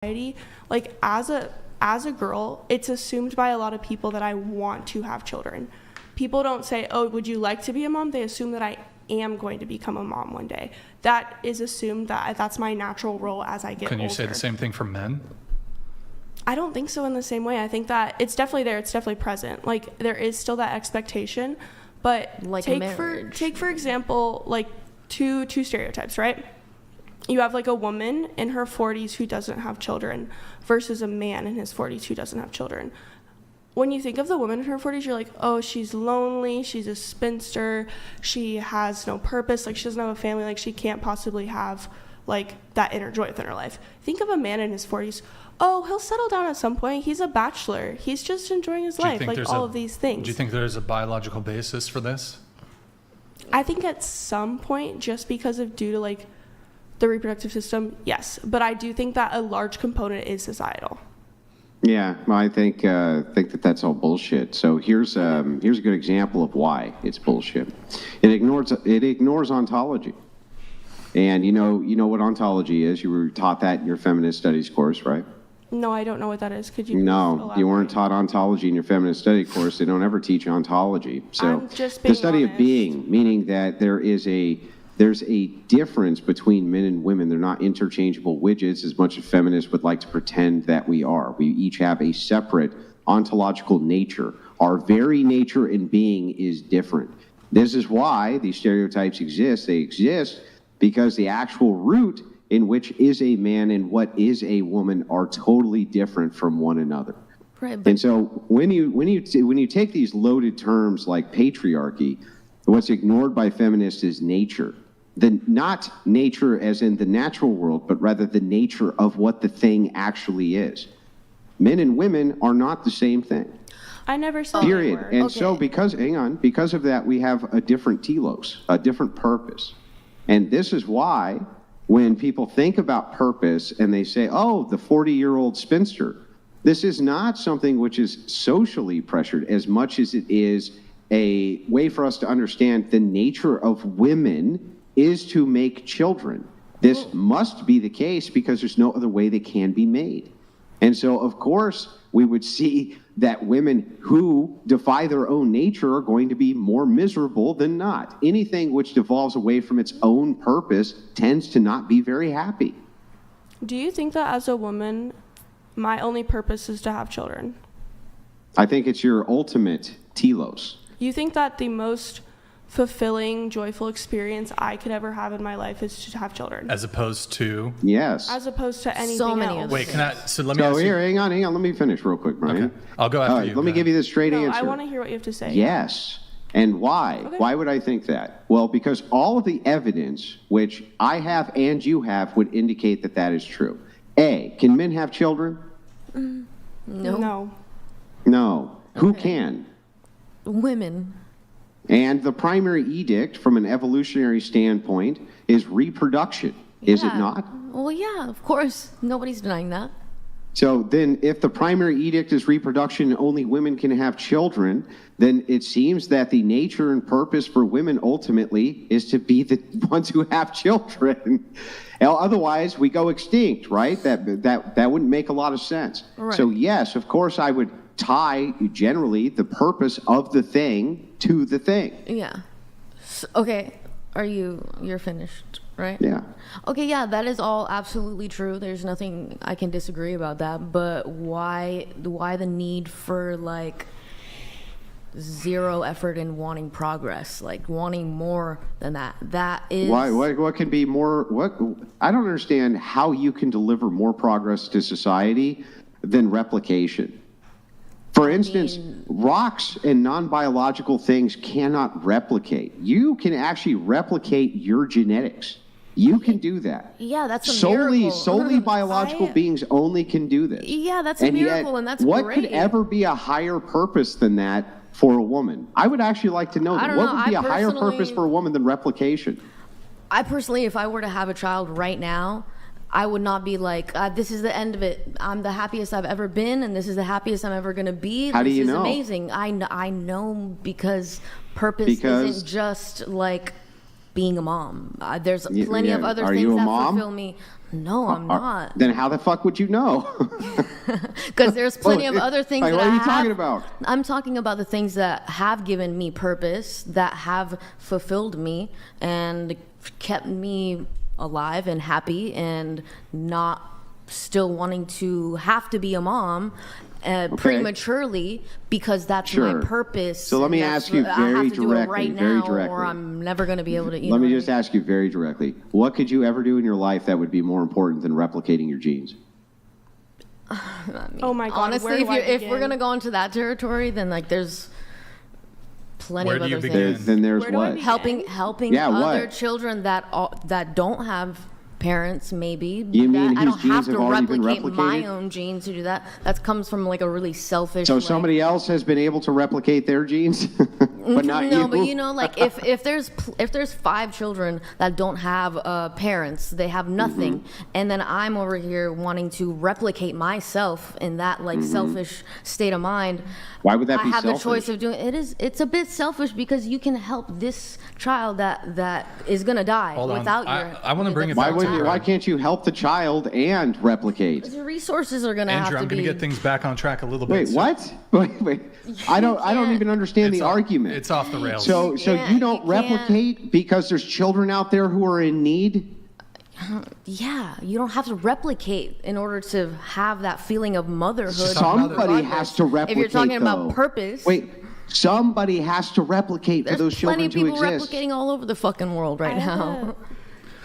society, like as a girl, it's assumed by a lot of people that I want to have children. People don't say, oh, would you like to be a mom? They assume that I am going to become a mom one day. That is assumed that that's my natural role as I get older. Can you say the same thing for men? I don't think so in the same way. I think that it's definitely there. It's definitely present. Like, there is still that expectation. But like take marriage. for example, like two stereotypes, right? You have like a woman in her 40s who doesn't have children versus a man in his 40s who doesn't have children. When you think of the woman in her 40s, you're like, oh, she's lonely, she's a spinster, she has no purpose, like she doesn't have a family, like she can't possibly have like that inner joy within her life. Think of a man in his 40s, oh, he'll settle down at some point, he's a bachelor, he's just enjoying his life, like all of these things. Do you think there's a biological basis for this? I think at some point, just because of due to like the reproductive system, yes. But I do think that a large component is societal. Yeah, well, I think that that's all bullshit. So here's a good example of why it's bullshit. It ignores ontology, and you know what ontology is. You were taught that in your feminist studies course, right? No, I don't know what that is. Could you? No, you weren't taught ontology in your feminist study course. They don't ever teach ontology. So the study of being, meaning that there's a difference between men and women. They're not interchangeable widgets as much as feminists would like to pretend that we are. We each have a separate ontological nature. Our very nature in being is different. This is why these stereotypes exist. They exist because the actual root in which is a man and what is a woman are totally different from one another. Right, and so when you take these loaded terms like patriarchy, what's ignored by feminists is nature. Not nature as in the natural world, but rather the nature of what the thing actually is. Men and women are not the same thing. I never said period. They were. And okay. so because of that, we have a different telos, a different purpose. And this is why when people think about purpose and they say, oh, the 40-year-old spinster, this is not something which is socially pressured as much as it is a way for us to understand the nature of women is to make children. This must be the case because there's no other way they can be made. And so, of course, we would see that women who defy their own nature are going to be more miserable than not. Anything which devolves away from its own purpose tends to not be very happy. Do you think that as a woman, my only purpose is to have children? I think it's your ultimate telos. You think that the most fulfilling, joyful experience I could ever have in my life is to have children? As opposed to? Yes. As opposed to anything So many else. of Wait, can I? So let me. So ask here, you, hang on. Let me finish real quick, Brian. Okay. I'll go after you. Let me give you the straight No, answer. I want to hear what you have to say. Yes. And why? Okay. Why would I think that? Well, because all of the evidence, which I have and you have, would indicate that that is true. A, can men have children? No. No. Who can? Women. And the primary edict from an evolutionary standpoint is reproduction, is it Yeah. not? Well, yeah, of course. Nobody's denying that. So then if the primary edict is reproduction and only women can have children, then it seems that the nature and purpose for women ultimately is to be the ones who have children. Otherwise, we go extinct, right? That wouldn't make a lot of sense. Right. So yes, of course, I would tie generally the purpose of the thing to the thing. Yeah. Okay. You're finished, right? Yeah. Okay, yeah, that is all absolutely true. There's nothing I can disagree about that. But why the need for like zero effort in wanting progress, like wanting more than that? That is Why? What can be more? What? I don't understand how you can deliver more progress to society than replication. For instance, rocks and non-biological things cannot replicate. You can actually replicate your genetics. You can do that. Yeah, that's a miracle. Solely biological beings only can do this. Yeah, that's a miracle, and that's what great. could ever be a higher purpose than that for a woman? I would actually like to know that. What would be a higher purpose for a woman than replication? I personally, if I were to have a child right now, I would not be like, this is the end of it. I'm the happiest I've ever been, and this is the happiest I'm ever going to be. How do you know? This is amazing. I know because purpose isn't just like being a mom. There's plenty of other Are things you a that mom? fulfill me. No, I'm not. Then how the fuck would you know? Because there's plenty of other things Like, that what are I you have. talking about? I'm talking about the things that have given me purpose, that have fulfilled me and kept me alive and happy and not still wanting to have to be a mom prematurely because that's Sure. my purpose. So let me and that's ask you what- I very have to do it directly, right very now, directly. or I'm never going to be able to. Let me just ask you very directly. What could you ever do in your life that would be more important than replicating your genes? Oh my God, Honestly, where do I if we're begin? gonna go into that territory, then like there's plenty Where of do you other begin? things. Then there's Where do I what? begin? Helping Yeah, other what? children that don't have parents, maybe. You mean I whose don't genes have have to already been replicate my replicated? own genes to do that. That comes from like a really selfish. So like, somebody else has been able to replicate their genes, but not you? no, but you know, like if there's 5 children that don't have parents, they have nothing, Mm-hmm. and then I'm over here wanting to replicate myself in that like selfish state of mind. Why would that I be have selfish? the choice of doing it. It's a bit selfish because you can help this child that is gonna die Hold on. without I- your. I wanna bring it Why back to wouldn't you? her. Why can't you help the child and replicate? The resources are gonna Andrew, have I'm to going be. to get things back on track a little bit. Wait, So what? Wait. I don't can't- even understand the off- argument. It's off the rails. So Yeah, you don't you can't. replicate because there's children out there who are in need? Yeah, you don't have to replicate in order to have that feeling of motherhood. Somebody regardless. has to replicate. If you're talking about though. purpose, Wait, somebody has to replicate for there's those plenty children of to people exist. replicating all over the fucking world right I have now.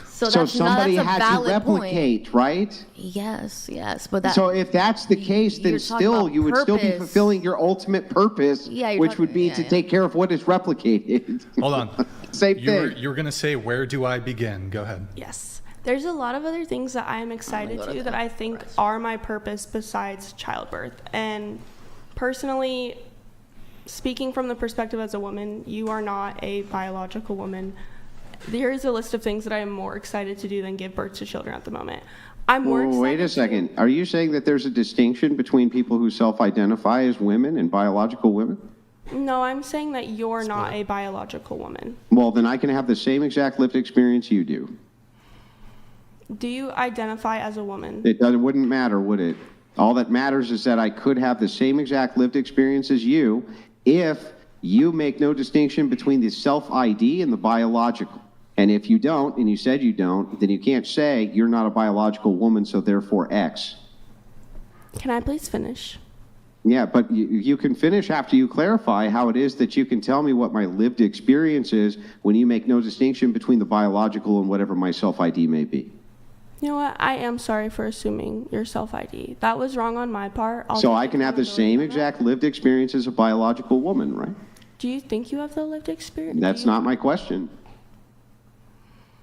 So So that's somebody that's a had to valid replicate, right? point. Yes, but that. So if that's the case, then you're talking still about you would still be purpose. fulfilling your ultimate purpose, Yeah, you're which talking- would be yeah, to yeah. take care of what is replicated. hold on. Same You were, thing. you were going to say, where do I begin? Go ahead. Yes. There's a lot of other things that I am excited go to to that. that I think are my purpose besides childbirth. And personally, speaking from the perspective as a woman, you are not a biological woman. There is a list of things that I am more excited to do than give birth to children at the moment. I'm more excited. Wait a second. Are you saying that there's a distinction between people who self-identify as women and biological women? No, I'm saying that you're not a biological woman. Well, then I can have the same exact lived experience you do. Do you identify as a woman? It wouldn't matter, would it? All that matters is that I could have the same exact lived experience as you if you make no distinction between the self-ID and the biological. And if you don't, and you said you don't, then you can't say you're not a biological woman, so therefore X. Can I please finish? Yeah, but you can finish after you clarify how it is that you can tell me what my lived experience is when you make no distinction between the biological and whatever my self-ID may be. You know what? I am sorry for assuming your self-ID. That was wrong on my part. I'll So take I can have the accountability same on that. exact lived experience as a biological woman, right? Do you think you have the lived experience? That's not my question.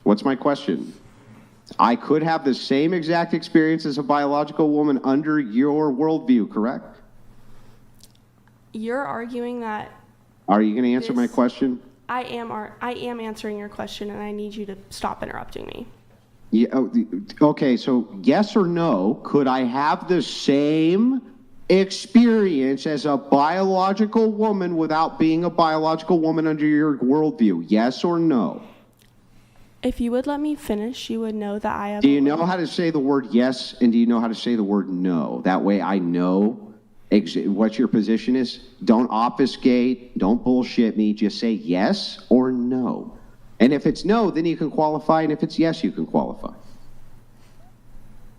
What's my question? I could have the same exact experience as a biological woman under your worldview, correct? You're arguing that Are you going to answer my This- question? I am answering your question, and I need you to stop interrupting me. Yeah, okay, so yes or no, could I have the same experience as a biological woman without being a biological woman under your worldview? Yes or no? If you would let me finish, you would know that I have. Do you know how to say the word yes, and do you know how to say the word no? That way I know what your position is. Don't obfuscate, don't bullshit me, just say yes or no. And if it's no, then you can qualify, and if it's yes, you can qualify.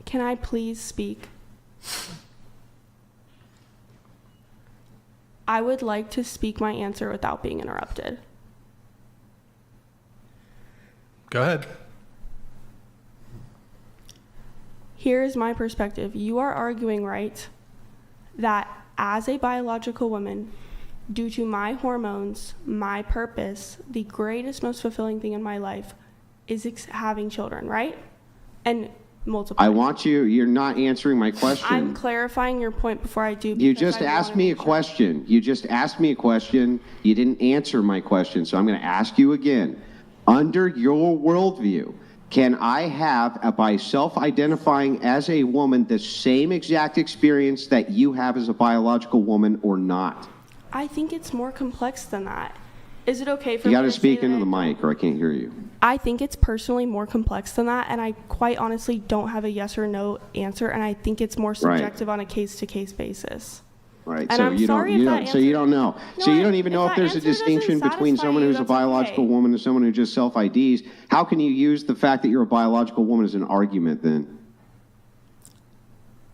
Can I please speak? I would like to speak my answer without being interrupted. Go ahead. Here is my perspective. You are arguing, right, that as a biological woman, due to my hormones, my purpose, the greatest, most fulfilling thing in my life is having children, right? And multiple. I want you're not answering my question. I'm clarifying your point before I do. You because just I asked wanna me a make sure. question. You just asked me a question. You didn't answer my question, so I'm going to ask you again. Under your worldview, can I have, by self-identifying as a woman, the same exact experience that you have as a biological woman or not? I think it's more complex than that. Is it okay for You me got to to say speak that into I the don't- mic or I can't hear you. I think it's personally more complex than that, and I quite honestly don't have a yes or no answer, and I think it's more subjective on a case-to-case basis. Right. And So I'm you don't, sorry if you that don't, so you answer- don't know. No, So you I- don't even if know if that there's a answer doesn't distinction between satisfy someone you, who's a that's biological okay. woman and someone who just self-IDs. How can you use the fact that you're a biological woman as an argument then?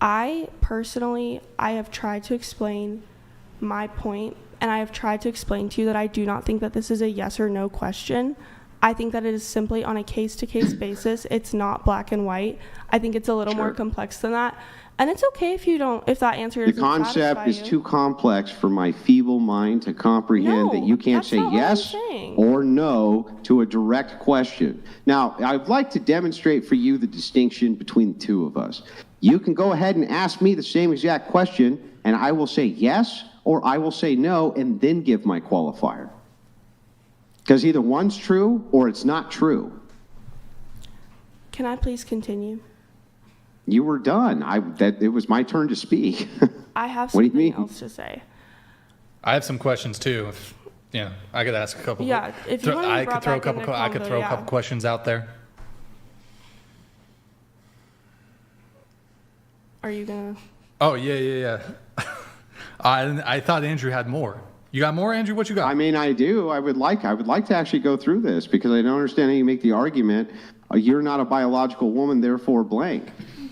I have tried to explain my point, and I have tried to explain to you that I do not think that this is a yes or no question. I think that it is simply on a case-to-case basis. It's not black and white. I think it's a little more Sure. complex than that. And it's okay if that answer The doesn't concept satisfy is you. too complex for my feeble mind to comprehend No, that you can't that's say not what I'm yes saying. or no to a direct question. Now, I'd like to demonstrate for you the distinction between the two of us. You can go ahead and ask me the same exact question, and I will say yes or I will say no and then give my qualifier. Because either one's true or it's not true. Can I please continue? You were done. It was my turn to speak. I have What do you something mean? else to say. I have some questions too. If, I could ask a couple. Yeah, if you want to be I brought could throw a back couple. into I could convo, throw a yeah. couple questions out there. Are you gonna? Oh yeah. I thought Andrew had more. You got more, Andrew? What you got? I mean, I do. I would like to actually go through this because I don't understand how you make the argument, you're not a biological woman, therefore blank.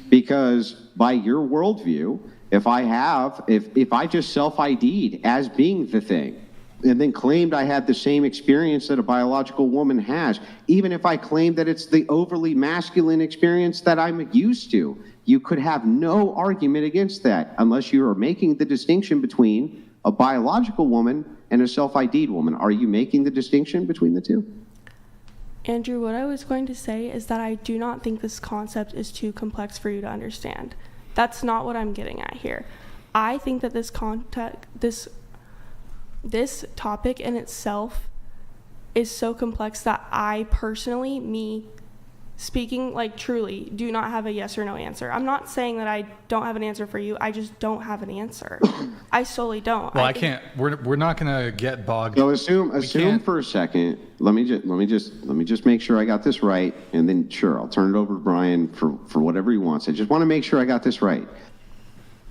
Because by your worldview, if I just self-ID'd as being the thing, and then claimed I had the same experience that a biological woman has, even if I claimed that it's the overly masculine experience that I'm used to, you could have no argument against that unless you are making the distinction between a biological woman and a self-ID'd woman. Are you making the distinction between the two? Andrew, what I was going to say is that I do not think this concept is too complex for you to understand. That's not what I'm getting at here. I think that this topic in itself is so complex that I personally, me speaking like truly, do not have a yes or no answer. I'm not saying that I don't have an answer for you. I just don't have an answer. I solely don't. well, I can't. We're not gonna get bogged. So assume can't- for a second. Let me just make sure I got this right, and then sure, I'll turn it over to Brian for whatever he wants. I just want to make sure I got this right.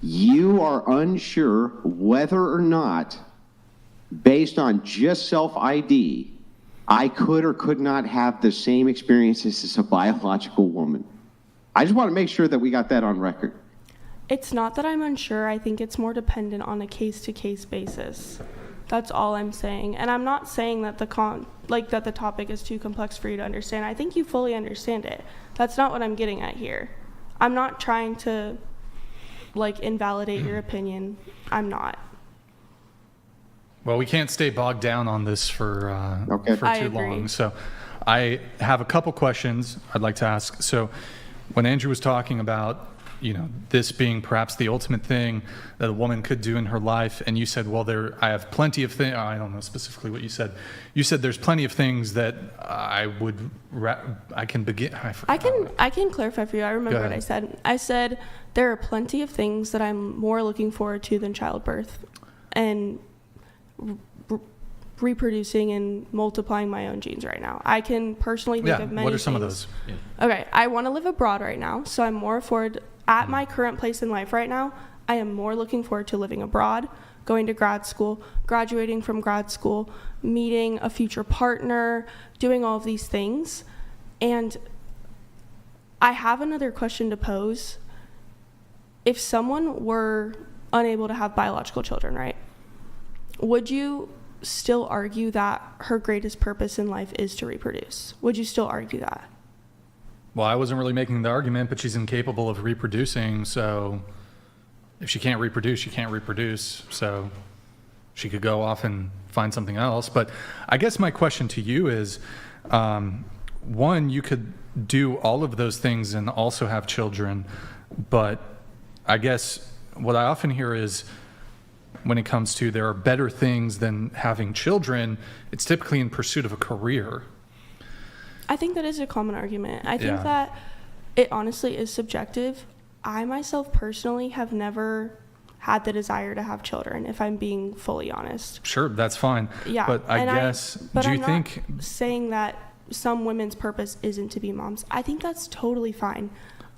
You are unsure whether or not, based on just self-ID, I could or could not have the same experiences as a biological woman. I just want to make sure that we got that on record. It's not that I'm unsure. I think it's more dependent on a case-to-case basis. That's all I'm saying. And I'm not saying that the topic is too complex for you to understand. I think you fully understand it. That's not what I'm getting at here. I'm not trying to invalidate your opinion. I'm not. Well, we can't stay bogged down on this for I too agree. long. So I have a couple questions I'd like to ask. So when Andrew was talking about, this being perhaps the ultimate thing that a woman could do in her life, and you said, well, I have plenty of things. I don't know specifically what you said. You said there's plenty of things that I can begin. I can clarify for you. I remember what I ahead. said. I said there are plenty of things that I'm more looking forward to than childbirth and reproducing and multiplying my own genes right now. I can personally think of many what are some of things. those? Yeah. Okay, I want to live abroad right now, so I'm more forward at my current place in life right now. I am more looking forward to living abroad, going to grad school, graduating from grad school, meeting a future partner, doing all of these things. And I have another question to pose. If someone were unable to have biological children, right? Would you still argue that her greatest purpose in life is to reproduce? Would you still argue that? Well, I wasn't really making the argument, but she's incapable of reproducing. So if she can't reproduce, she can't reproduce. So she could go off and find something else. But I guess my question to you is, one, you could do all of those things and also have children. But I guess what I often hear is, when it comes to there are better things than having children, it's typically in pursuit of a career. I think that is a common argument. I think Yeah. that it honestly is subjective. I myself personally have never had the desire to have children, if I'm being fully honest. Sure, that's fine. Yeah. But I and guess, but do you I'm think, not saying that some women's purpose isn't to be moms. I think that's totally fine.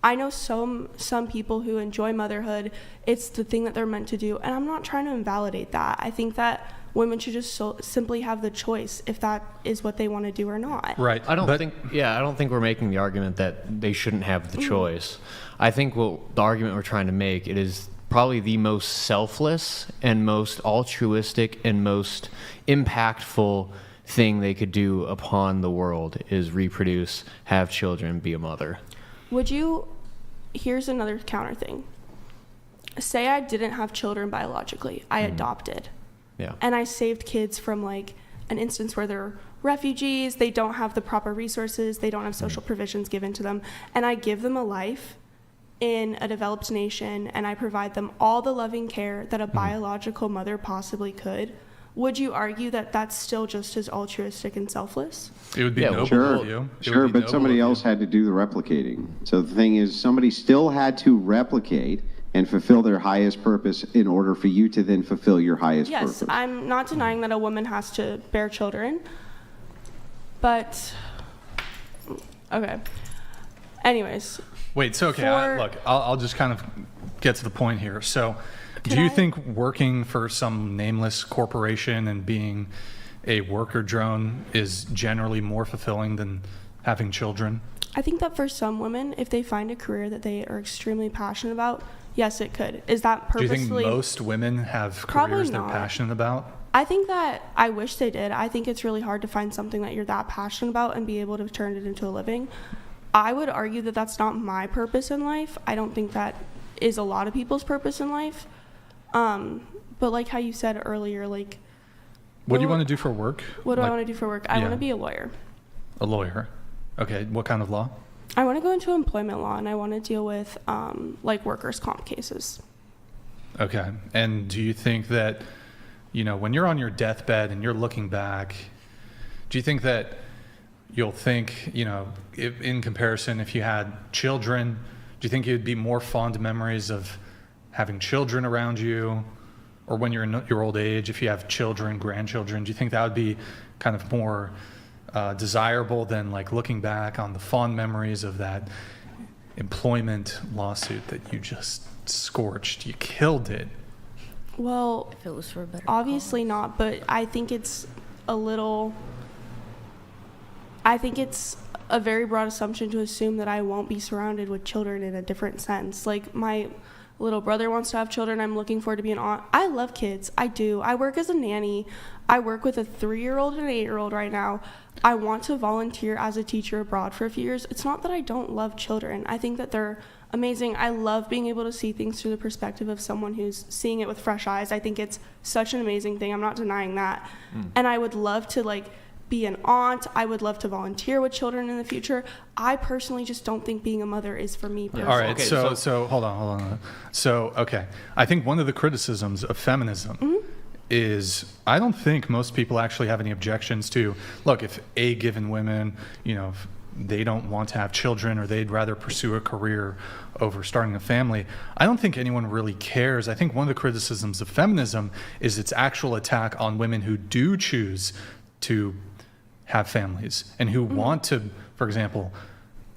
I know some people who enjoy motherhood. It's the thing that they're meant to do, and I'm not trying to invalidate that. I think that women should just simply have the choice if that is what they want to do or not. right? I don't but- think we're making the argument that they shouldn't have the choice. I think what the argument we're trying to make, it is probably the most selfless and most altruistic and most impactful thing they could do upon the world is reproduce, have children, be a mother. Here's another counter thing. Say I didn't have children biologically. I adopted. Yeah. And I saved kids from like an instance where they're refugees, they don't have the proper resources, they don't have social provisions given to them, and I give them a life in a developed nation, and I provide them all the loving care that a biological mother possibly could. Would you argue that that's still just as altruistic and selfless? It would be Yeah, noble Sure, of you. It sure, would be but somebody noble of else you. had to do the replicating. So the thing is, somebody still had to replicate and fulfill their highest purpose in order for you to then fulfill your highest Yes, purpose. I'm not denying that a woman has to bear children, but okay. Anyways, Wait, so okay, look, I'll just kind of get to the point here. So, do Can you I- think working for some nameless corporation and being a worker drone is generally more fulfilling than having children? I think that for some women, if they find a career that they are extremely passionate about, yes, it could. Is that Do you purposefully? think most women have Probably careers they're not. passionate about? I think that I wish they did. I think it's really hard to find something that you're that passionate about and be able to turn it into a living. I would argue that that's not my purpose in life. I don't think that is a lot of people's purpose in life. But like how you said earlier, like, What do you Well, want to do for work? what do I Like, want to do for work? I yeah. want to be a lawyer. A lawyer. Okay, what kind of law? I want to go into employment law, and I want to deal with like workers' comp cases. Okay, and do you think that, when you're on your deathbed and you're looking back, do you think that you'll think, if, in comparison, if you had children, do you think it would be more fond memories of having children around you? Or when you're in your old age, if you have children, grandchildren, do you think that would be kind of more desirable than like looking back on the fond memories of that employment lawsuit that you just scorched? You killed it. Well, If it was for a better obviously not, but I think it's a very broad assumption to assume that I won't be surrounded with children in a different sense. Like, my little brother wants to have children. I'm looking forward to being an aunt. I love kids. I do. I work as a nanny. I work with a 3-year-old and an 8-year-old right now. I want to volunteer as a teacher abroad for a few years. It's not that I don't love children. I think that they're amazing. I love being able to see things through the perspective of someone who's seeing it with fresh eyes. I think it's such an amazing thing. I'm not denying that. And I would love to be an aunt. I would love to volunteer with children in the future. I personally just don't think being a mother is for me personally. All right, Okay, so hold on. So, okay, I think one of the criticisms of feminism is I don't think most people actually have any objections to, look, if a given women, if they don't want to have children or they'd rather pursue a career over starting a family, I don't think anyone really cares. I think one of the criticisms of feminism is its actual attack on women who do choose to have families and who want to, for example,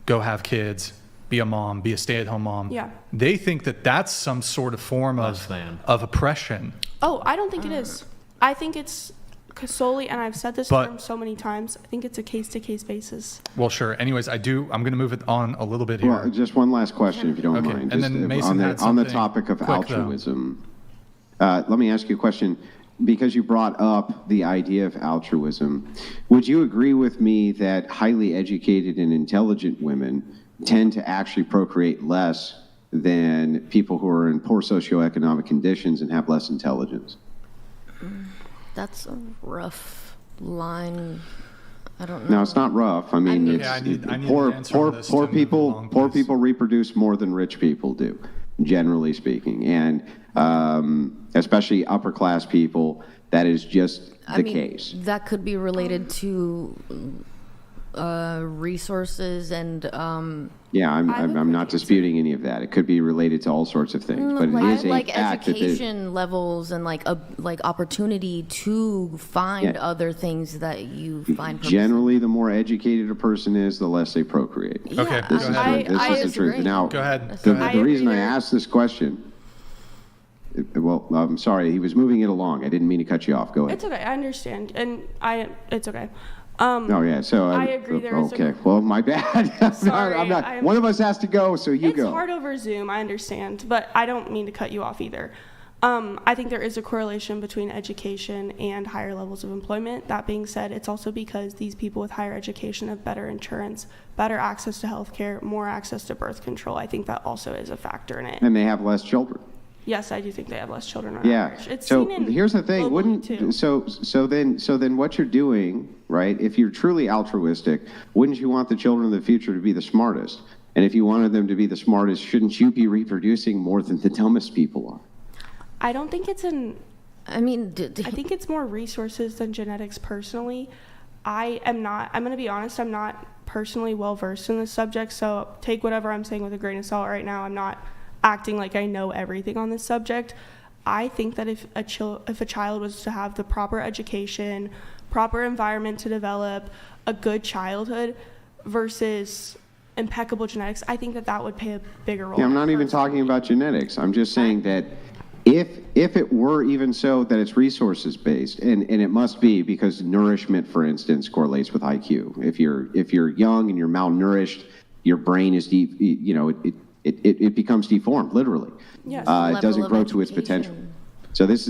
go have kids, be a mom, be a stay-at-home mom. Yeah. They think that that's some sort of form Less than. of oppression. Oh, I don't think it is. I think it's solely, and I've said this But- term so many times, I think it's a case-to-case basis. Well, sure. Anyways, I'm going to move it on a little bit here. Well, just one last question, if you don't Okay, mind. and Just, then Mason on the, had on the something topic of quick, though. altruism, let me ask you a question. Because you brought up the idea of altruism, would you agree with me that highly educated and intelligent women tend to actually procreate less than people who are in poor socioeconomic conditions and have less intelligence? That's a rough line. I don't know. No, it's not rough. I mean, Okay, it's I need poor, an answer poor, on this poor to move people. along, Poor please. people reproduce more than rich people do, generally speaking, and especially upper class people. That is just the I mean, case. that could be related to resources and Yeah, I would I'm agree not with you. disputing any of that. It could be related to all sorts of things, but it is a like fact that education levels and like opportunity to find Yeah. other things that you find purpose in. generally the more educated a person is, the less they procreate. Yeah, Okay, This go is ahead. the, this I is the truth. disagree. Now, Go ahead. the, Go ahead. the reason I agree there. asked this question, well, I'm sorry, he was moving it along. I didn't mean to cut you off. Go ahead. It's okay. I understand, and it's okay. Oh yeah, so I agree there is a- okay, well, my bad. Sorry, I'm not. I'm- One of us has to go, so you It's go. hard over Zoom, I understand, but I don't mean to cut you off either. I think there is a correlation between education and higher levels of employment. That being said, it's also because these people with higher education have better insurance, better access to healthcare, more access to birth control. I think that also is a factor in it. And they have less children. Yes, I do think they have less children on Yeah. average. It's So seen in here's the thing. globally, Wouldn't too. so then what you're doing, right? If you're truly altruistic, wouldn't you want the children of the future to be the smartest? And if you wanted them to be the smartest, shouldn't you be reproducing more than the dumbest people are? I don't think it's an I mean, I think it's more resources than genetics personally. I'm going to be honest, I'm not personally well versed in this subject, so take whatever I'm saying with a grain of salt right now. I'm not acting like I know everything on this subject. I think that if a child was to have the proper education, proper environment to develop, a good childhood versus impeccable genetics, I think that would play a bigger role. Yeah, I'm in not it even personally. talking about genetics. I'm just saying that if it were even so that it's resources based, and it must be because nourishment, for instance, correlates with IQ. If you're young and you're malnourished, your brain is it becomes deformed, literally. Yes. It Level doesn't of grow to its potential. education. So this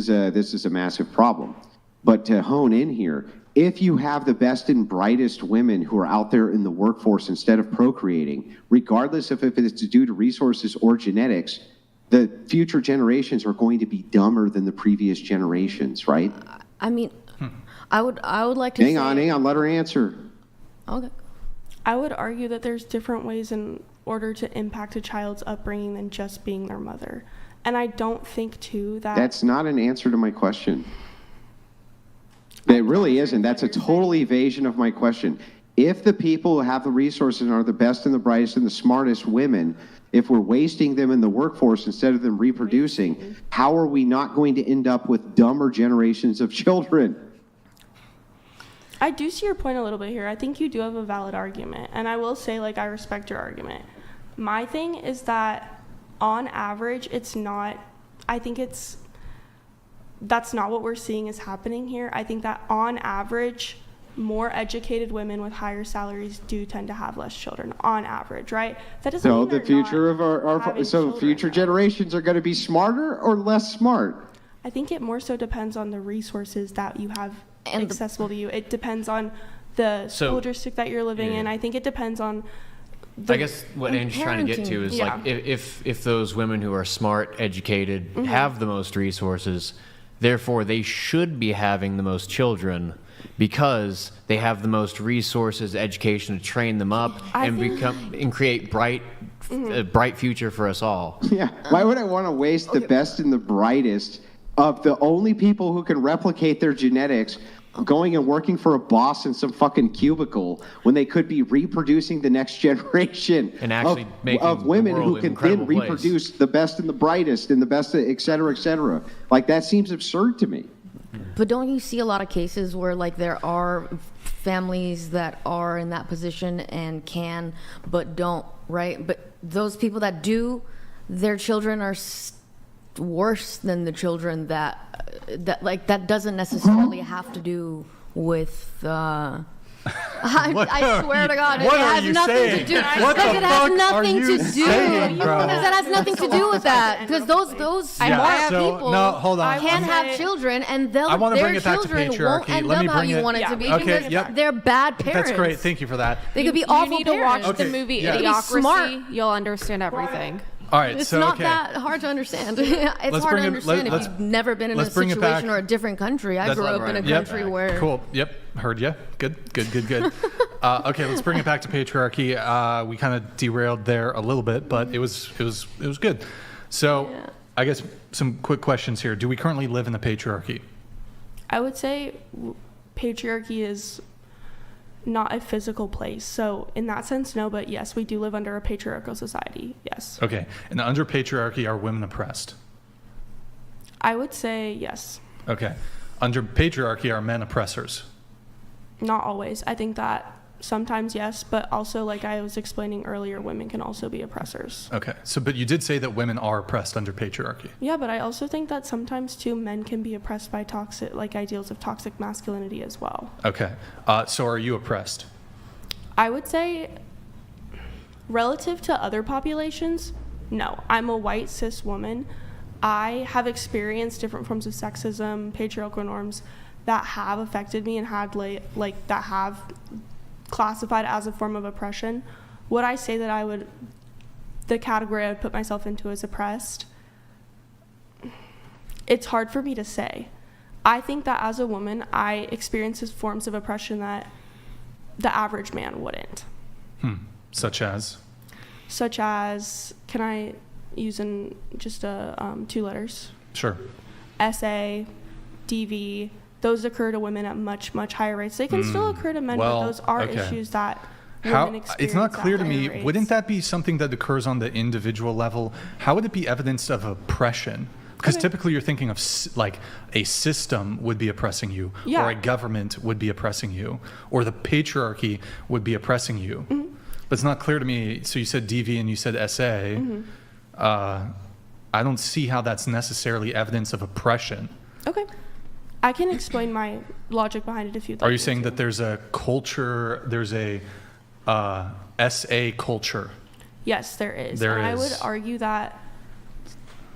is a massive problem. But to hone in here, if you have the best and brightest women who are out there in the workforce instead of procreating, regardless of if it's due to resources or genetics, the future generations are going to be dumber than the previous generations, right? I mean, I would like to Hang say, on, let her answer. Okay. I would argue that there's different ways in order to impact a child's upbringing than just being their mother. And I don't think, too, that... That's not an answer to my question. It really isn't. That's a total evasion of my question. If the people who have the resources and are the best and the brightest and the smartest women, if we're wasting them in the workforce instead of them reproducing, how are we not going to end up with dumber generations of children? I do see your point a little bit here. I think you do have a valid argument. And I will say, I respect your argument. My thing is that, on average, that's not what we're seeing is happening here. I think that, on average, more educated women with higher salaries do tend to have less children, on average, right? That doesn't So mean the they're future not of our having so children, future though. generations are going to be smarter or less smart? I think it more so depends on the resources that you have And the- accessible to you. It depends on the school district that you're living in. I think it depends on I guess what Angie's trying to get to is Yeah. like if those women who are smart, educated, Mm-hmm. have the most resources, therefore they should be having the most children because they have the most resources, education to train them up I and think- create a bright future for us all. Yeah. Why would I want to waste the best and the brightest of the only people who can replicate their genetics going and working for a boss in some fucking cubicle when they could be reproducing the next generation And actually making of women the world who an can incredible then place. reproduce the best and the brightest and the best, et cetera, et cetera. Like, that seems absurd to me. But don't you see a lot of cases where there are families that are in that position and can but don't, right? But those people that do, their children are worse than the children that doesn't necessarily have to do with I swear to God, What it are has you nothing saying? to do. What Like, the it has fuck are nothing you to do. saying, bro? That has nothing to do with that because those smart so, people no, hold on. can I'm- have children and I wanna their bring it back to children won't patriarchy. end Let me up how bring you it- want it Yeah, to be we can because bring it back. they're bad parents. That's great. Thank you for that. They could be awful You need to watch parents. the Okay, movie yeah. Idiocracy. Smart. You'll understand everything. All right, It's so not okay. that hard to understand. It's Let's hard bring to it- understand let's- if you've never been in a let's bring it back. situation or a different country. I That's grew up in a Yep. country where Cool. Yep. Heard you. Good. Okay, let's bring it back to patriarchy. We kind of derailed there a little bit, but it was good. So, I guess some quick questions here. Do we currently live in the patriarchy? I would say patriarchy is not a physical place. So in that sense, no, but yes, we do live under a patriarchal society. Yes. Okay. And under patriarchy, are women oppressed? I would say yes. Okay. Under patriarchy, are men oppressors? Not always. I think that sometimes yes, but also like I was explaining earlier, women can also be oppressors. Okay. So, but you did say that women are oppressed under patriarchy. Yeah, but I also think that sometimes too men can be oppressed by toxic, like ideals of toxic masculinity as well. Okay. So are you oppressed? I would say relative to other populations, no. I'm a white cis woman. I have experienced different forms of sexism, patriarchal norms that have affected me and had like that have classified as a form of oppression. Would I say that the category I would put myself into is oppressed? It's hard for me to say. I think that as a woman, I experience forms of oppression that the average man wouldn't. Such as? Such as, can I use just 2 letters? Sure. SA, DV, those occur to women at much, much higher rates. They can still occur to men, but those are issues that women experience. It's not clear to at me, higher rates. wouldn't that be something that occurs on the individual level? How would it be evidence of oppression? Because typically you're thinking of like a system would be oppressing you, Yeah. or a government would be oppressing you, or the patriarchy would be oppressing you. But it's not clear to me. So you said DV and you said SA. I don't see how that's necessarily evidence of oppression. Okay. I can explain my logic behind it if you'd like. Are you me saying to. that there's a culture, there's a SA culture? Yes, there is. There and I would is. argue that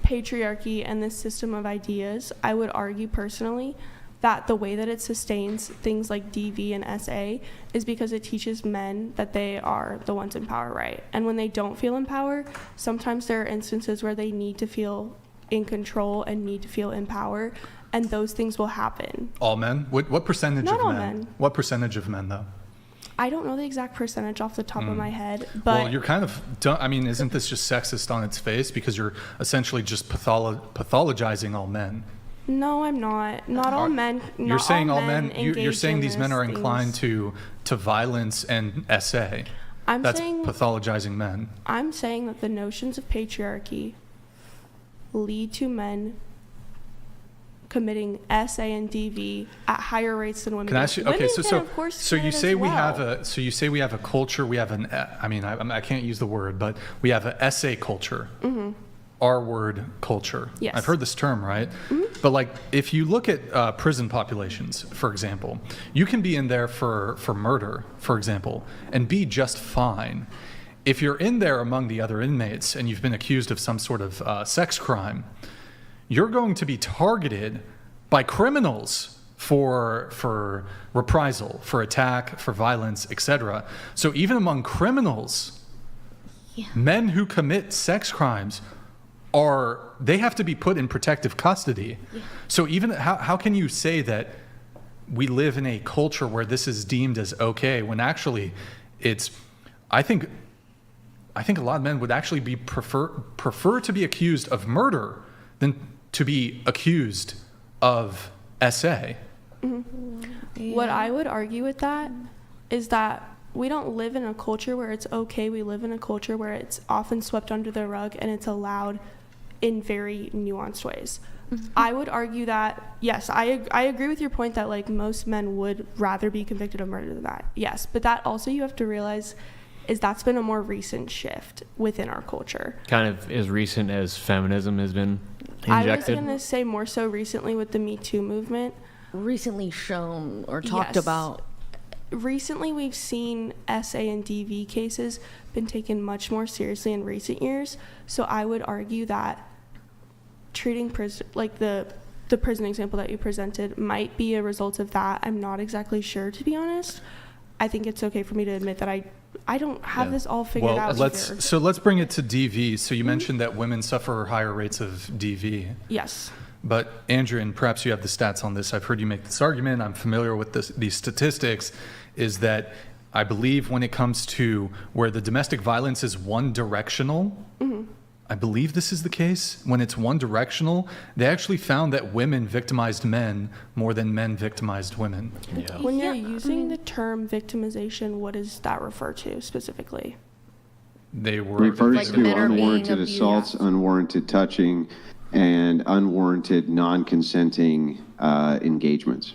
patriarchy and this system of ideas, I would argue personally that the way that it sustains things like DV and SA is because it teaches men that they are the ones in power, right? And when they don't feel in power, sometimes there are instances where they need to feel in control and need to feel in power, and those things will happen. All men? What percentage Not of all men? men. What percentage of men, though? I don't know the exact percentage off the top of my head, but Well, you're kind of, I mean, isn't this just sexist on its face? Because you're essentially just pathologizing all men. no, I'm not. Not all men. You're saying all men, you're engage saying in these men these are inclined things. to violence and SA. I'm That's saying pathologizing men. I'm saying that the notions of patriarchy lead to men committing SA and DV at higher rates than women. Can I ask you? Women Okay, can, of course, so you commit say as we have well. a, so you say we have a culture. We have an, I mean, I can't use the word, but we have a SA culture. R word culture. Yes. I've heard this term, right? But like, if you look at prison populations, for example, you can be in there for murder, for example, and be just fine. If you're in there among the other inmates and you've been accused of some sort of sex crime, you're going to be targeted by criminals for reprisal, for attack, for violence, etc. So even among criminals, men who commit sex crimes they have to be put in protective custody. So even how can you say that we live in a culture where this is deemed as okay when actually it's, I think a lot of men would actually prefer to be accused of murder than to be accused of SA. What I would argue with that is that we don't live in a culture where it's okay. We live in a culture where it's often swept under the rug and it's allowed in very nuanced ways. I would argue that, yes, I agree with your point that like most men would rather be convicted of murder than that. Yes, but that also you have to realize is that's been a more recent shift within our culture. Kind of as recent as feminism has been injected. I was going to say more so recently with the Me Too movement. Recently shown or talked Yes. about. Recently, we've seen SA and DV cases been taken much more seriously in recent years. So I would argue that treating like the prison example that you presented might be a result of that. I'm not exactly sure, to be honest. I think it's okay for me to admit that I don't have this all figured out. Let's bring it to DV. So you mentioned that women suffer higher rates of DV. Yes. But Andrew, and perhaps you have the stats on this. I've heard you make this argument. I'm familiar with these statistics. Is that I believe when it comes to where the domestic violence is one directional, I believe this is the case, when it's one directional, they actually found that women victimized men more than men victimized women. Yeah. When you're Yeah, I using mean- the term victimization, what does that refer to specifically? They were Refers Like to men are being unwarranted abused. assaults, unwarranted touching, and unwarranted non-consenting engagements.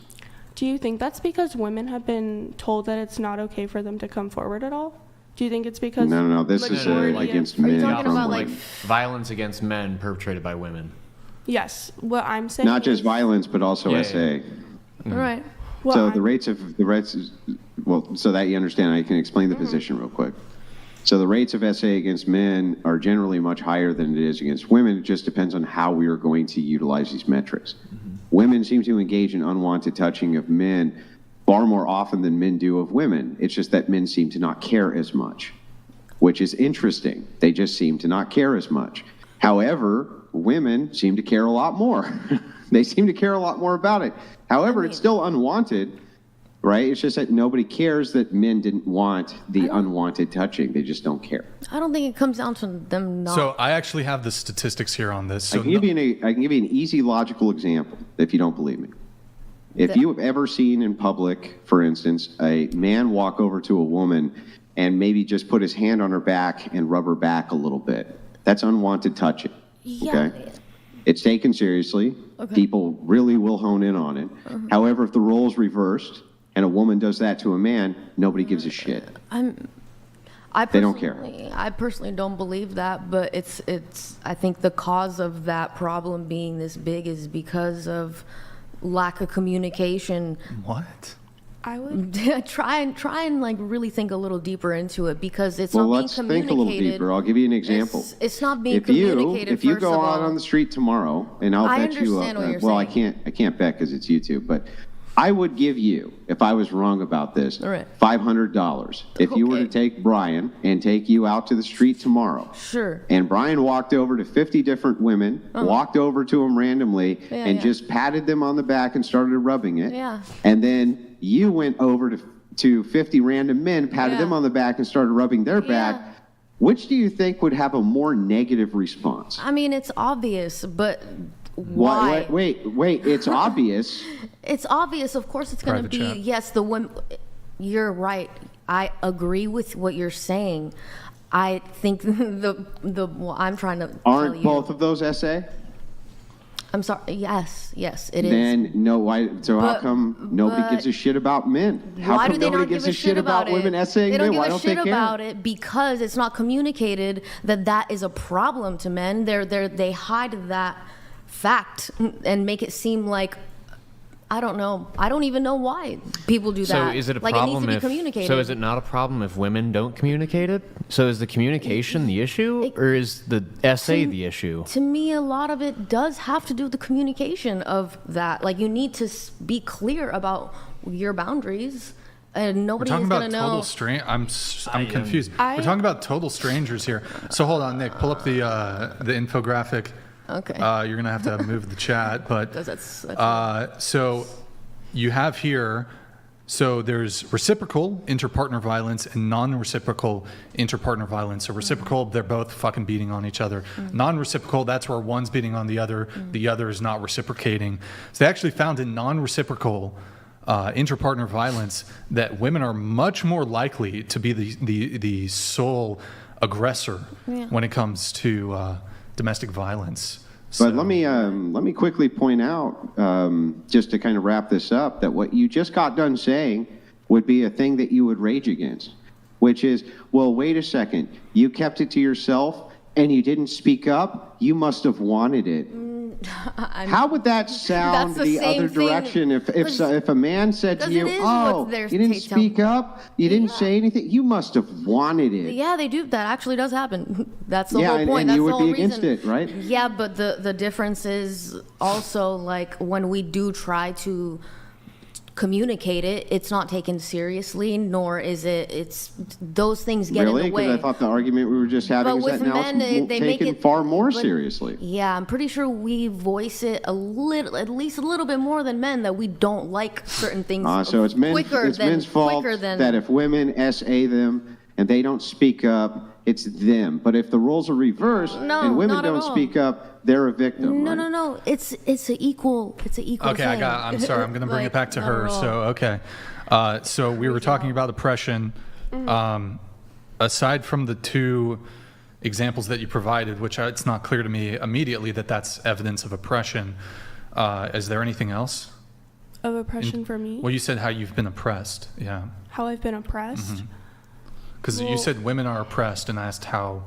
Do you think that's because women have been told that it's not okay for them to come forward at all? Do you think it's because No. This is majority of- against Are you men talking from about, women. like, violence against men perpetrated by women. Yes, what I'm saying Not just is- violence, but also Yeah, SA. All right. what So I'm- the rates, so that you understand, I can explain the position real quick. So the rates of SA against men are generally much higher than it is against women. It just depends on how we are going to utilize these metrics. Women seem to engage in unwanted touching of men far more often than men do of women. It's just that men seem to not care as much, which is interesting. They just seem to not care as much. However, women seem to care a lot more. They seem to care a lot more about it. However, it's still unwanted, right? It's just that nobody cares that men didn't want the unwanted touching. They just don't care. I don't think it comes down to them not. So I actually have the statistics here on this. I So can give you an easy logical example if you don't believe me. If you have ever seen in public, for instance, a man walk over to a woman and maybe just put his hand on her back and rub her back a little bit, that's unwanted touching. Yeah. Okay? It's taken seriously. People really will hone in on it. However, if the role's reversed and a woman does that to a man, nobody gives a shit. They don't care. I personally don't believe that, but I think the cause of that problem being this big is because of lack of communication. what? I would try and like really think a little deeper into it, because it's Well, not being let's communicated. think a little deeper. I'll give you an example. It's not being If you communicated. if you first go of out all. on the street tomorrow, and I'll I bet you, understand what you're well, saying. I can't bet because it's YouTube, but I would give you, if I was wrong about this, All right. $500 if you were to Okay. take Brian and take you out to the street tomorrow. Sure. And Brian walked over to 50 different women, walked over to them randomly, Yeah, and yeah. just patted them on the back and started rubbing it. Yeah. And then you went over to 50 random men, patted Yeah. them on the back, and started rubbing their back. Yeah. Which do you think would have a more negative response? I mean, it's obvious, but why? Wait, it's obvious. It's obvious. Of course, it's going to Private be. chat. Yes, the women. You're right. I agree with what you're saying. I think well, I'm trying to. tell Aren't you. both of those SA? I'm sorry. Yes, it is. Then no, why? So how But- come nobody but- gives a shit about men? How Why come do they nobody not gives give a shit about it? women essaying They don't men? give Why a don't shit they care? about it because it's not communicated that is a problem to men. They hide that fact and make it seem like, I don't know. I don't even know why people do So that. is it a like problem it needs to be if? communicated. So is it not a problem if women don't communicate it? So is the communication the issue, or is the essay the issue? To me, a lot of it does have to do with the communication of that. Like, you need to be clear about your boundaries, and We're nobody talking is going about to know. total I'm confused. We're talking about total strangers here. So hold on, Nick, pull up the infographic. Okay. You're gonna have to move the chat, but That's so you have here. So there's reciprocal interpartner violence and non-reciprocal interpartner violence. So reciprocal, they're both fucking beating on each other. Non-reciprocal, that's where one's beating on the other is not reciprocating. So they actually found in non-reciprocal interpartner violence that women are much more likely to be the sole aggressor when it comes to domestic violence. But let me quickly point out, just to kind of wrap this up, that what you just got done saying would be a thing that you would rage against, which is, well, wait a second, you kept it to yourself and you didn't speak up. You must have wanted it. How would that sound That's the the other same thing. direction if a man said to 'Cause you, it is "Oh, what they're you didn't telling- speak up, you didn't say anything. You must have wanted it." Yeah, they do. That actually does happen. That's the Yeah, whole and- point. and That's you the would whole be reason. against it, right? Yeah, but the difference is also, like, when we do try to communicate it, it's not taken seriously, nor is it's those things get Really? in the way. Because I thought the argument we were just having But is with that now men, it's they make taken it far more but- seriously. Yeah, I'm pretty sure we voice it a little, at least a little bit more than men, that we don't like certain things So it's men's quicker than fault quicker than that if women SA them and they don't speak up it's them. But if the roles are reversed No, and women not at don't all. speak up, they're a victim. No, right? no. It's an equal. Okay, thing. I'm sorry. I'm going to bring it back to not at her. all. So, okay. So we were talking about oppression. Aside from the two examples that you provided, which it's not clear to me immediately that that's evidence of oppression, is there anything else? Of oppression for me? Well, you said how you've been oppressed. Yeah. How I've been oppressed? Because you said women are oppressed, and I asked how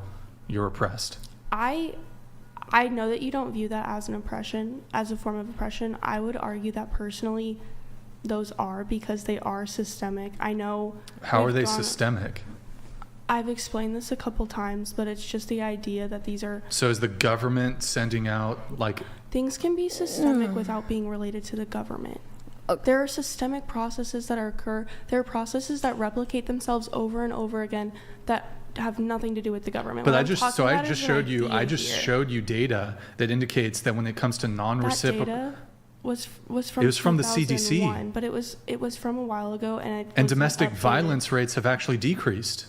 you're oppressed. I know that you don't view that as an oppression, as a form of oppression. I would argue that personally those are, because they are systemic. I know. How are we've they gone- systemic? I've explained this a couple times, but it's just the idea that these are So is the government sending out, like, things can be systemic without being related to the government. There are systemic processes that occur. There are processes that replicate themselves over and over again that have nothing to do with the government. but What I I'm just talking so I about just is an showed you idea here. showed you data that indicates that when it comes to That non-reciprocal, data was from It was from the CDC. 2001, but it was from a while ago, and and domestic violence rates have actually decreased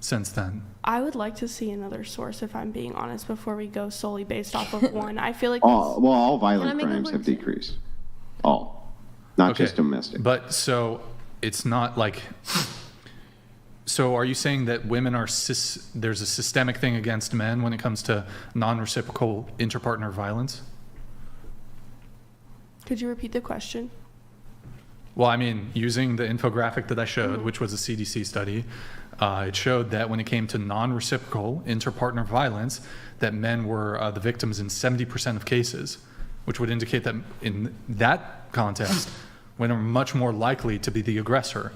since then. I would like to see another source, if I'm being honest, before we go solely based off of one. I feel like All Can I violent make a crimes have point? decreased. All. Not Okay, just domestic. But so it's not like. So are you saying that women are there's a systemic thing against men when it comes to non-reciprocal interpartner violence? Could you repeat the question? Well, I mean, using the infographic that I showed, which was a CDC study, it showed that when it came to non-reciprocal interpartner violence, that men were the victims in 70% of cases, which would indicate that in that context, women are much more likely to be the aggressor.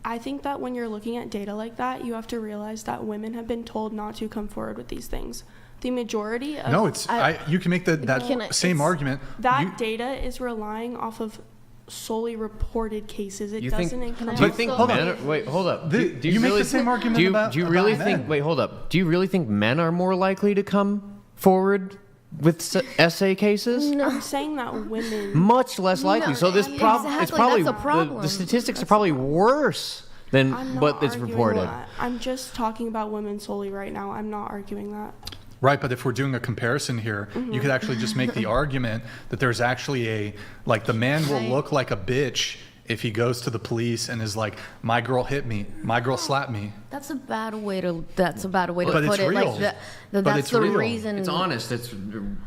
I think that when you're looking at data like that, you have to realize that women have been told not to come forward with these things. The majority of No, it's you can make that same argument. that You- data is relying off of solely reported cases. It You think- doesn't include. Do you think Hold on. men are, wait, hold up. The- Do you make really, the same argument do you, about- do you really about think, men. wait, hold up. Do you really think men are more likely to come forward with essay cases? I'm saying that women. Much less likely. So this exactly, problem, it's probably, that's a problem. the statistics are probably worse than I'm not what is arguing reported. that. I'm just talking about women solely right now. I'm not arguing that. Right, but if we're doing a comparison here, you could actually just make the argument that there's actually the man will look like a bitch if he goes to the police and is like, my girl hit me, my girl slapped me. That's a bad way to. That's a bad way to But put it's it. real. Like that. But That's it's the real. reason. It's honest. It's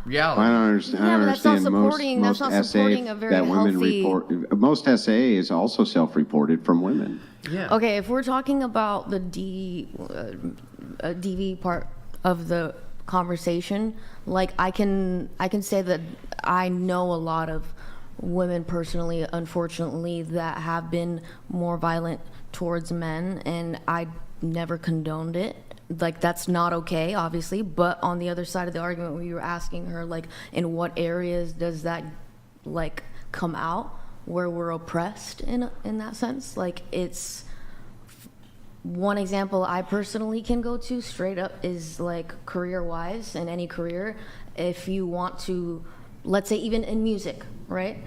reality. I don't understand. Yeah, I but that's not understand supporting- that's most not supporting SA a very that women healthy- report. Most SA is also self-reported from women. Yeah. Okay, if we're talking about the DV part of the conversation, like I can say that I know a lot of women personally, unfortunately, that have been more violent towards men, and I never condoned it. Like, that's not okay, obviously. But on the other side of the argument, where you were asking her, like, in what areas does that like come out where we're oppressed in that sense? Like, it's one example I personally can go to straight up is like career-wise, in any career, if you want to, let's say even in music, right?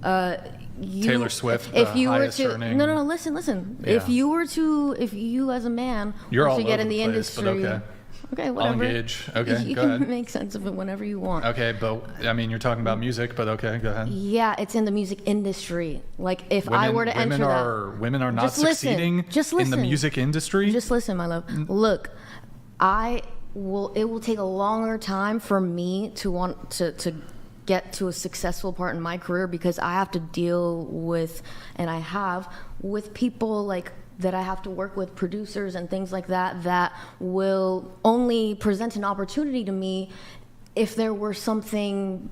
Taylor Swift, if the you were highest to, earning- no, listen. Yeah. If you as a man You're were all to get over in the the place, but industry, okay. okay, whatever. engage. Okay, you go can ahead. make sense of it whenever you want. Okay, but I mean, you're talking about music, but okay, go ahead. Yeah, it's in the music industry. Like, if I were to enter Women are not Just listen. succeeding Just in the listen. music industry. Just listen, my love. Look, it will take a longer time for me to want to get to a successful part in my career, because I have to deal with, and I have, with people like that I have to work with, producers and things like that will only present an opportunity to me if there were something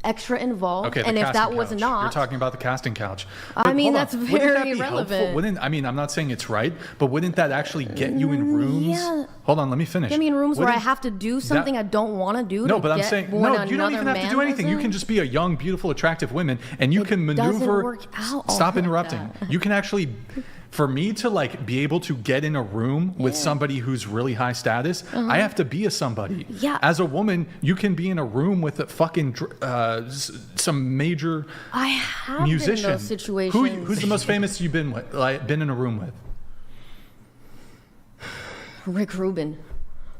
extra involved, Okay, the and if that casting was couch. not. You're talking about the casting couch. I But mean, hold on. that's Wouldn't very that be helpful? relevant. I'm not saying it's right, but wouldn't that actually get you in rooms? Yeah. Hold on, let me finish. Get me in rooms where I Wouldn't have to do that- something I don't want to do. No, to but I'm get saying, when no, you don't even another have to do man anything. You can doesn't. just be a young, beautiful, attractive woman, and you can doesn't maneuver. work out Stop like interrupting. that. You can actually, for me to like be able to get in a room with somebody who's really high status, I have to be a somebody. Yeah. As a woman, you can be in a room with a fucking some major I have musician. been in those situations. Who's the most famous you've been with? Like, been in a room with? Rick Rubin.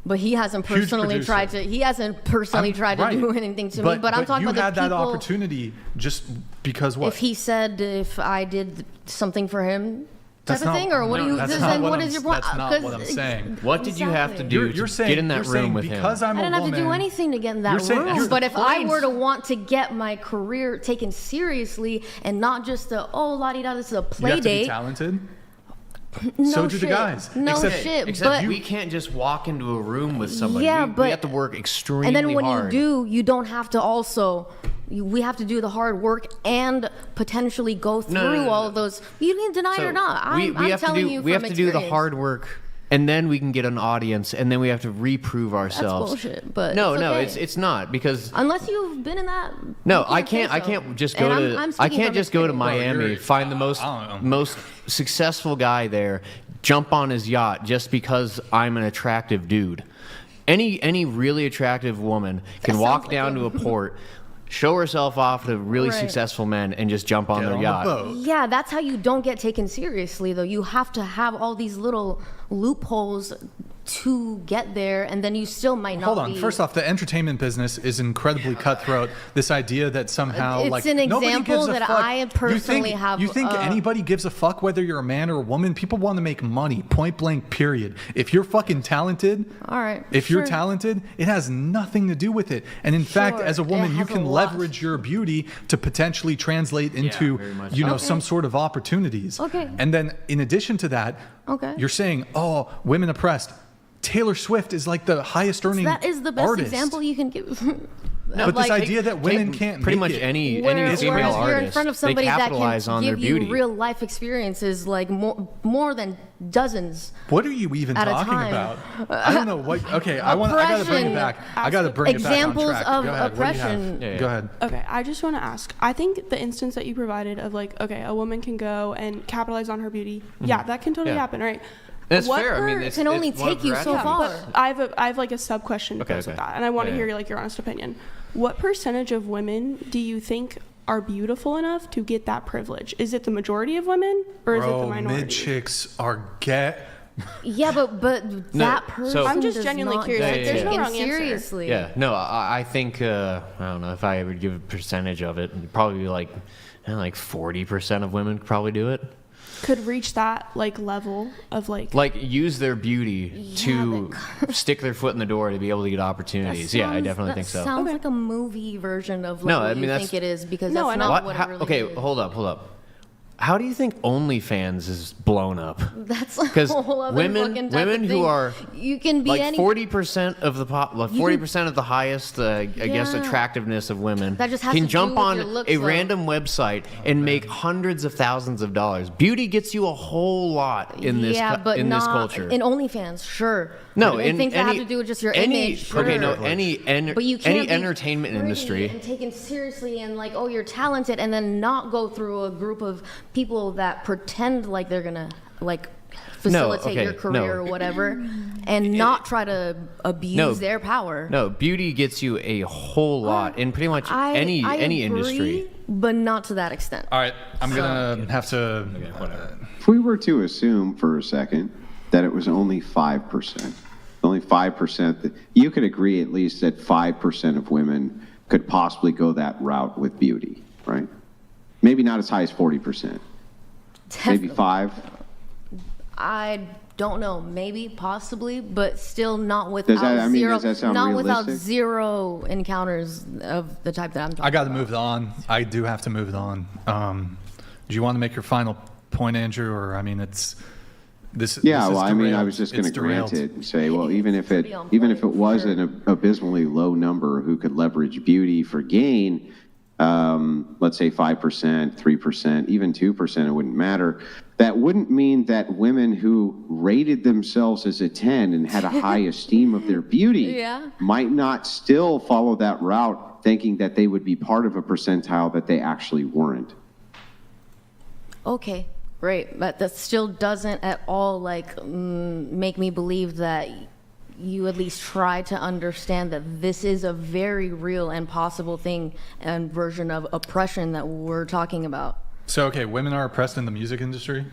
But he hasn't Huge personally producer. tried to. He hasn't personally tried to right. do anything to me. But I'm talking about the you had that people. opportunity just because what? If he said if I did something for him, type of thing, or what do you? That's then not what what is your point? That's not 'Cause- what I'm saying. What did you have to do You're to saying, get in that you're room saying with because him? I'm I a didn't have woman. to do anything to get in that You're saying- room. your But if I point- were to want to get my career taken seriously and not just the la-di-da, this is a You play have to be date. talented. No So do the shit. guys. No Except- shit. Except But we can't just walk into a room with somebody. Yeah, we but- have to work extremely and then when hard. you do, you don't have to also. We have to do the hard work and potentially go through all of those. You can deny it or not. I'm we have telling to do, you we from have to do the experience. hard work, and then we can get an audience, and then we have to reprove ourselves. bullshit, but no, it's no, okay. it's not because Unless you've been in that. no, you I say can't. I so. can't just And go I'm to. I speaking can't from just go to experience. Miami, you're- find the most I don't know. most successful guy there, jump on his yacht just because I'm an attractive dude. Any really attractive woman can That walk sounds down like to a port, show herself off to really Right. successful men, and just jump on Get their on the yacht. boat. Yeah, that's how you don't get taken seriously, though. You have to have all these little loopholes to get there, and then you still might not Hold on. be. First off, the entertainment business is incredibly cutthroat. This idea that somehow It's like an nobody example gives a that fuck. I personally you think, have, You think anybody gives a fuck whether you're a man or a woman? People want to make money. Point blank. Period. If you're fucking talented, All right, If you're sure. talented, it has nothing to do with it. And in fact, Sure, as a woman, it you has a can lot. leverage your beauty to potentially translate into very much you know Okay. some sort of opportunities. Okay. And then in addition to that, Okay. you're saying, oh, women oppressed. Taylor Swift is like the highest earning That is the best artist. example you can give. But this idea that women Take can't pretty make much it. any Whereas female you're artist, in front of they somebody that capitalize can on their give you beauty. real life experiences, like more than dozens. What are you even at a talking about? about? I don't know what. Okay, I gotta bring it back. I gotta bring Examples it back on track. of Go ahead. What do you have? oppression. Yeah, yeah. Go ahead. Okay, I just want to ask. I think the instance that you provided of like, okay, a woman can go and capitalize on her beauty. Yeah, that can totally Yeah. happen, right? That's What fair. I mean, per- it's, can only it's one of take you her so attributes. far. I have like a sub question to Okay, pose with okay. that, and I want to Yeah, hear yeah. like your honest opinion. What percentage of women do you think are beautiful enough to get that privilege? Is it the majority of women, or is it the Bro, minority? mid chicks are get. Yeah, but that person. so- I'm just does genuinely not curious. get Like, there's no taken wrong answer. seriously. Yeah, no, I think I don't know if I would give a percentage of it, it'd probably be like 40% of women could probably do it. Could reach that like level of like. Like use their beauty to stick their foot in the door to be able to get opportunities. Yeah, I definitely think so. That sounds like a movie version of like No, what I mean, you that's- think it is, because No, that's I know. not What? what How- it really okay, is. hold up. How do you think OnlyFans is blown up? That's a 'Cause whole other women- fucking type women of who thing. are, You can be Like any 40% of the pop, like 40% of the highest, I guess, Yeah. attractiveness of women That just has can to do jump with on your looks, a though. random website and make hundreds of thousands of dollars. Beauty gets you a whole lot in this but in not this culture. in OnlyFans, sure. No, I in think that any, have to do with just your any, image. Sure. Okay, no, But you can't any be entertainment pretty industry. and taken seriously and like, oh, you're talented, and then not go through a group of people that pretend like they're gonna like facilitate okay, your career no. or whatever, and not try to abuse No. their power. No, beauty gets you a whole lot in pretty much any I agree, industry. but not to that extent. All right, I'm gonna have to. If we were to assume for a second that it was only 5%, only 5%, that you could agree at least that 5% of women could possibly go that route with beauty, right? Maybe not as high as 40%. Maybe 5. I don't know, maybe, possibly, but still not without Does that- I mean, zero. does that sound not without realistic? zero encounters of the type that I'm talking I got to about. move on. I do have to move it on. Do you want to make your final point, Andrew, or I mean, it's this? Yeah, this is well, I mean, I derailed. was just going to It's grant derailed. it and say, well, It's even if pretty on it point, was sure. an abysmally low number who could leverage beauty for gain, let's say 5%, 3%, even 2%, it wouldn't matter. That wouldn't mean that women who rated themselves as a 10 and had a high esteem of their beauty Yeah. might not still follow that route, thinking that they would be part of a percentile that they actually weren't. Okay, great, but that still doesn't at all like make me believe that you at least try to understand that this is a very real and possible thing and version of oppression that we're talking about. So, okay, women are oppressed in the music industry.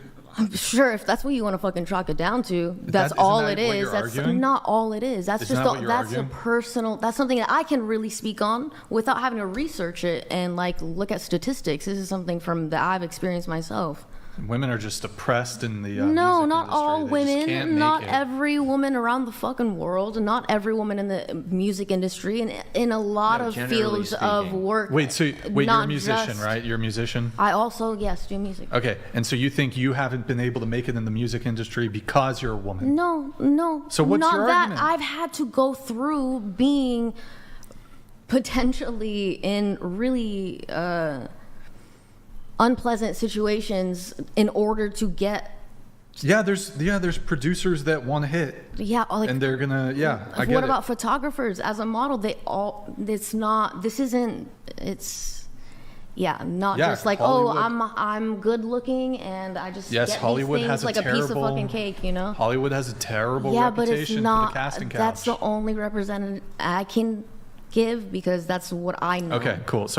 Sure, if that's what you want to fucking chalk it down to, that's isn't all that it what is. you're That's arguing? not all it is. That's Isn't just that what you're that's a arguing? personal. That's something that I can really speak on without having to research it and like look at statistics. This is something from that I've experienced myself. Women are just oppressed in the No, music not industry. all They just can't women. make Not it. every woman around the fucking world. Not every woman in the music industry and in a lot No, of generally fields of speaking. work. Wait, you're a not musician, just- right? You're a musician? I also, yes, do music. Okay, and so you think you haven't been able to make it in the music industry because you're a woman? No. So what's not your that. argument? I've had to go through being potentially in really unpleasant situations in order to get. Yeah, there's producers that want to hit, Yeah, like. and they're gonna. Yeah, I get What it. about photographers as a model? They all. It's not. This isn't. It's. Yeah, not Yeah, just like Hollywood- I'm good looking and I just Yes, get Hollywood these has things a like a terrible piece of fucking cake, you know. Hollywood has a terrible Yeah, but reputation it's not. for the casting couch. That's the only representative I can give because that's what I know. Okay, cool. So